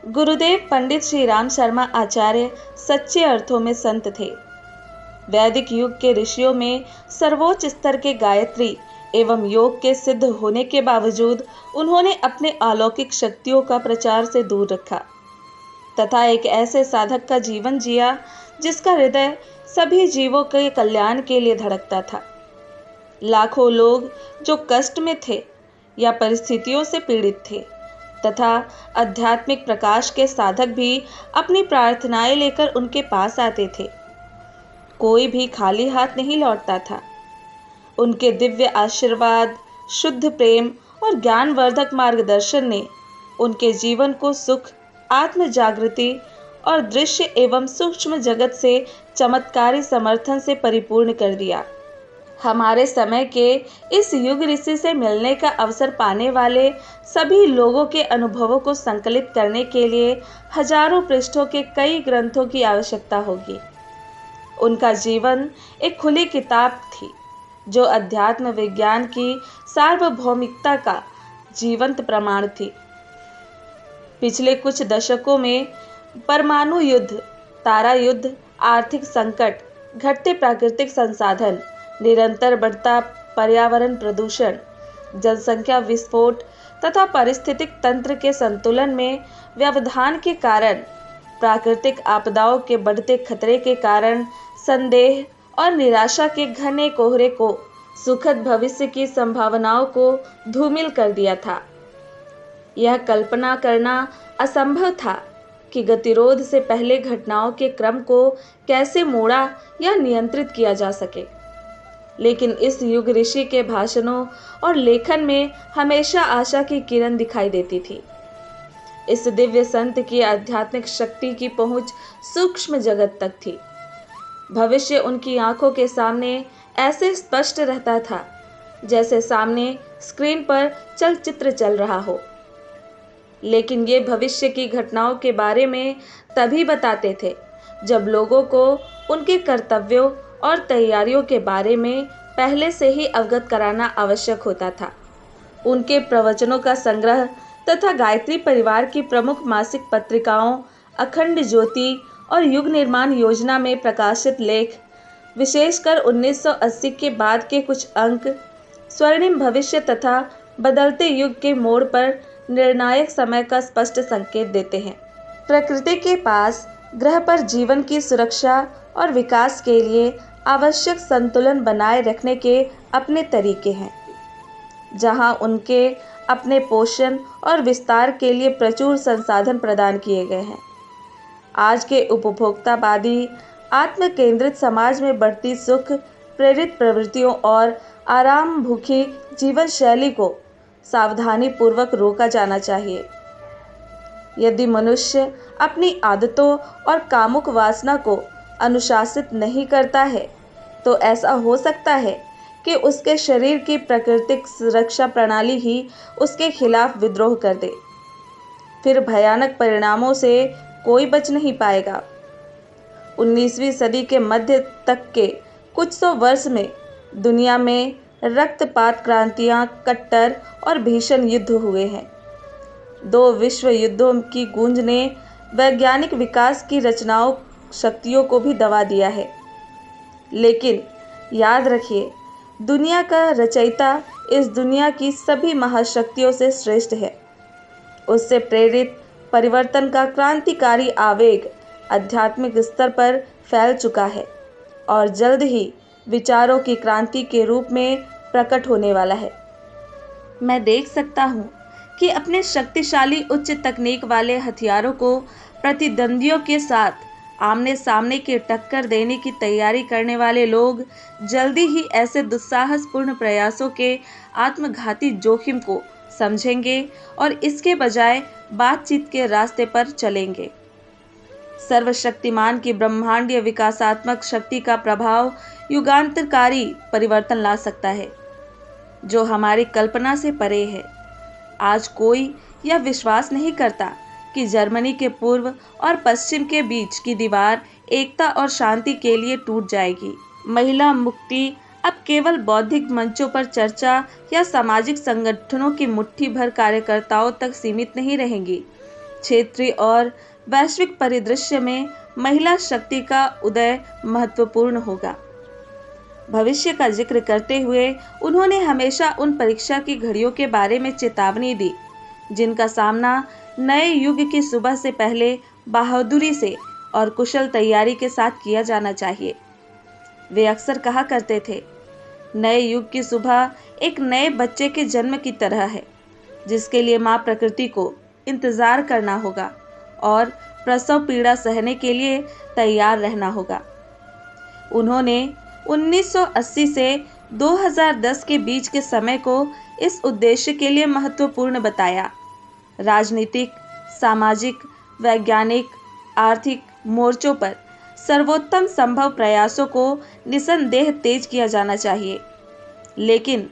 गुरुदेव पंडित श्री राम शर्मा आचार्य सच्चे अर्थों में संत थे। वैदिक युग के ऋषियों में सर्वोच्च स्तर के गायत्री एवं योग के सिद्ध होने के बावजूद उन्होंने अपने अलौकिक शक्तियों का प्रचार से दूर रखा तथा एक ऐसे साधक का जीवन जिया जिसका हृदय सभी जीवों के कल्याण के लिए धड़कता था। लाखों लोग जो कष्ट में थे या परिस्थितियों से पीड़ित थे तथा आध्यात्मिक प्रकाश के साधक भी अपनी प्रार्थनाएं लेकर उनके पास आते थे। कोई भी खाली हाथ नहीं लौटता था। उनके दिव्य आशीर्वाद, शुद्ध प्रेम और ज्ञानवर्धक मार्गदर्शन ने उनके जीवन को सुख, आत्म जागृति और दृश्य एवं सूक्ष्म जगत से चमत्कारी समर्थन से परिपूर्ण कर दिया। हमारे समय के इस युग ऋषि से मिलने का अवसर पाने वाले सभी लोगों के अनुभवों को संकलित करने के लिए हजारों पृष्ठों के कई ग्रंथों की आवश्यकता होगी। उनका जीवन एक खुली किताब थी जो अध्यात्म विज्ञान की सार्वभौमिकता का जीवंत प्रमाण थी। पिछले कुछ दशकों में परमाणु युद्ध, तारा युद्ध, आर्थिक संकट, घटते प्राकृतिक संसाधन, निरंतर बढ़ता पर्यावरण प्रदूषण, जनसंख्या विस्फोट तथा पारिस्थितिक तंत्र के संतुलन में व्यवधान के कारण, प्राकृतिक आपदाओं के बढ़ते खतरे के कारण संदेह और निराशा के घने कोहरे को सुखद भविष्य की संभावनाओं को धूमिल कर दिया था। यह कल्पना करना असंभव था कि गतिरोध से पहले घटनाओं के क्रम को कैसे मोड़ा या नियंत्रित किया जा सके। लेकिन इस युग ऋषि के भाषणों और लेखन में हमेशा आशा की किरण दिखाई देती थी। इस दिव्य संत की आध्यात्मिक शक्ति की पहुंच सूक्ष्म जगत तक थी। भविष्य उनकी आंखों के सामने ऐसे स्पष्ट रहता था जैसे सामने स्क्रीन पर चलचित्र चल रहा हो। लेकिन ये भविष्य की घटनाओं के बारे में तभी बताते थे जब लोगों को उनके कर्तव्यों और तैयारियों के बारे में पहले से ही अवगत कराना आवश्यक होता था। उनके प्रवचनों का संग्रह तथा गायत्री परिवार की प्रमुख मासिक पत्रिकाओं अखंड ज्योति और युग निर्माण योजना में प्रकाशित लेख, विशेषकर 1980 के बाद के कुछ अंक, स्वर्णिम भविष्य तथा बदलते युग के मोड़ पर निर्णायक समय का स्पष्ट संकेत देते हैं। प्रकृति के पास ग्रह पर जीवन की सुरक्षा और विकास के लिए आवश्यक संतुलन बनाए रखने के अपने तरीके हैं। जहां उनके अपने पोषण और विस्तार के लिए प्रचुर संसाधन प्रदान किए गए हैं। आज के उपभोक्तावादी आत्म केंद्रित समाज में बढ़ती सुख प्रेरित प्रवृत्तियों और आराम भूखी जीवन शैली को सावधानी पूर्वक रोका जाना चाहिए। यदि मनुष्य अपनी आदतों और कामुक वासना को अनुशासित नहीं करता है तो ऐसा हो सकता है कि उसके शरीर की प्राकृतिक सुरक्षा प्रणाली ही उसके खिलाफ विद्रोह कर दे। फिर भयानक परिणामों से कोई बच नहीं पाएगा। 19वीं सदी के मध्य तक के कुछ सौ वर्ष में दुनिया में रक्तपात क्रांतियां, कट्टर और भीषण युद्ध हुए हैं। 2 विश्व युद्धों की गूंज ने वैज्ञानिक विकास की रचनाओं शक्तियों को भी दबा दिया है। लेकिन याद रखिए, दुनिया का रचयिता इस दुनिया की सभी महाशक्तियों से श्रेष्ठ है। उससे प्रेरित परिवर्तन का क्रांतिकारी आवेग आध्यात्मिक स्तर पर फैल चुका है और जल्द ही विचारों की क्रांति के रूप में प्रकट होने वाला है। मैं देख सकता हूँ कि अपने शक्तिशाली उच्च तकनीक वाले हथियारों को प्रतिद्वंदियों के साथ आमने सामने की टक्कर देने की तैयारी करने वाले लोग जल्दी ही ऐसे दुस्साहसपूर्ण प्रयासों के आत्मघाती जोखिम को समझेंगे और इसके बजाय बातचीत के रास्ते पर चलेंगे। सर्वशक्तिमान की ब्रह्मांडीय विकासात्मक शक्ति का प्रभाव युगांतरकारी परिवर्तन ला सकता है जो हमारी कल्पना से परे है। आज कोई यह विश्वास नहीं करता कि जर्मनी के पूर्व और पश्चिम के बीच की दीवार एकता और शांति के लिए टूट जाएगी। महिला मुक्ति अब केवल बौद्धिक मंचों पर चर्चा या सामाजिक संगठनों की मुट्ठी भर कार्यकर्ताओं तक सीमित नहीं रहेंगी। क्षेत्रीय और वैश्विक परिदृश्य में महिला शक्ति का उदय महत्वपूर्ण होगा। भविष्य का जिक्र करते हुए उन्होंने हमेशा उन परीक्षा की घड़ियों के बारे में चेतावनी दी जिनका सामना नए युग की सुबह से पहले बहादुरी से और कुशल तैयारी के साथ किया जाना चाहिए। वे अक्सर कहा करते थे, नए युग की सुबह एक नए बच्चे के जन्म की तरह है, जिसके लिए माँ प्रकृति को इंतजार करना होगा और प्रसव पीड़ा सहने के लिए तैयार रहना होगा। उन्होंने 1980 से 2010 के बीच के समय को इस उद्देश्य के लिए महत्वपूर्ण बताया। राजनीतिक, सामाजिक, वैज्ञानिक, आर्थिक मोर्चों पर सर्वोत्तम संभव प्रयासों को निसंदेह तेज किया जाना चाहिए, लेकिन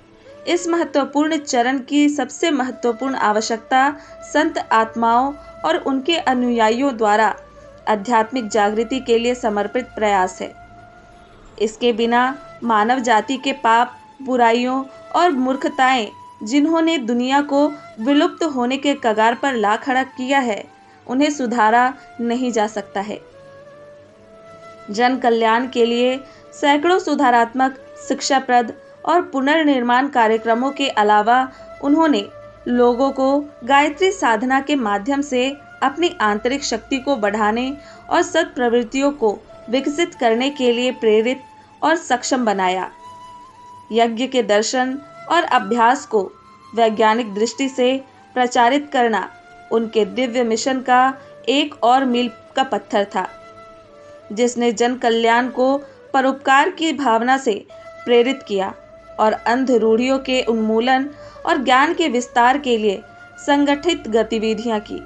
इस महत्वपूर्ण चरण की सबसे महत्वपूर्ण आवश्यकता संत आत्माओं और उनके अनुयायियों द्वारा आध्यात्मिक जागृति के लिए समर्पित प्रयास है। इसके बिना मानव जाति के पाप, बुराइयों और मूर्खताएं जिन्होंने दुनिया को विलुप्त होने के कगार पर ला खड़ा किया है, उन्हें सुधारा नहीं जा सकता है। जन कल्याण के लिए सैकड़ों सुधारात्मक, शिक्षाप्रद और पुनर्निर्माण कार्यक्रमों के अलावा उन्होंने लोगों को गायत्री साधना के माध्यम से अपनी आंतरिक शक्ति को बढ़ाने और सत्प्रवृत्तियों को विकसित करने के लिए प्रेरित और सक्षम बनाया। यज्ञ के दर्शन और अभ्यास को वैज्ञानिक दृष्टि से प्रचारित करना उनके दिव्य मिशन का एक और मील का पत्थर था, जिसने जन कल्याण को परोपकार की भावना से प्रेरित किया और अंध रूढ़ियों के उन्मूलन और ज्ञान के विस्तार के लिए संगठित गतिविधियां की।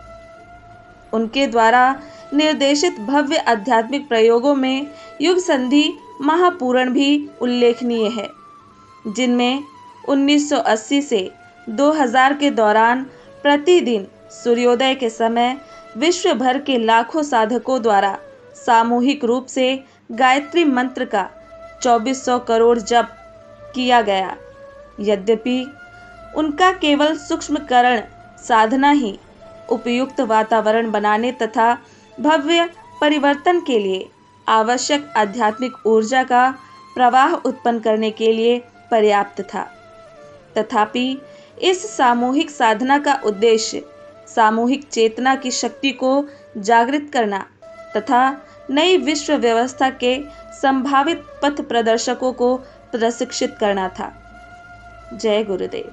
उनके द्वारा निर्देशित भव्य आध्यात्मिक प्रयोगों में युग संधि महापूरण भी उल्लेखनीय है, जिनमें 1980 से 2000 के दौरान प्रतिदिन सूर्योदय के समय विश्व भर के लाखों साधकों द्वारा सामूहिक रूप से गायत्री मंत्र का 2400 करोड़ जप किया गया। यद्यपि उनका केवल सूक्ष्मकरण साधना ही उपयुक्त वातावरण बनाने तथा भव्य परिवर्तन के लिए आवश्यक आध्यात्मिक ऊर्जा का प्रवाह उत्पन्न करने के लिए पर्याप्त था, तथापि इस सामूहिक साधना का उद्देश्य सामूहिक चेतना की शक्ति को जागृत करना तथा नई विश्व व्यवस्था के संभावित पथ प्रदर्शकों को प्रशिक्षित करना था। जय गुरुदेव।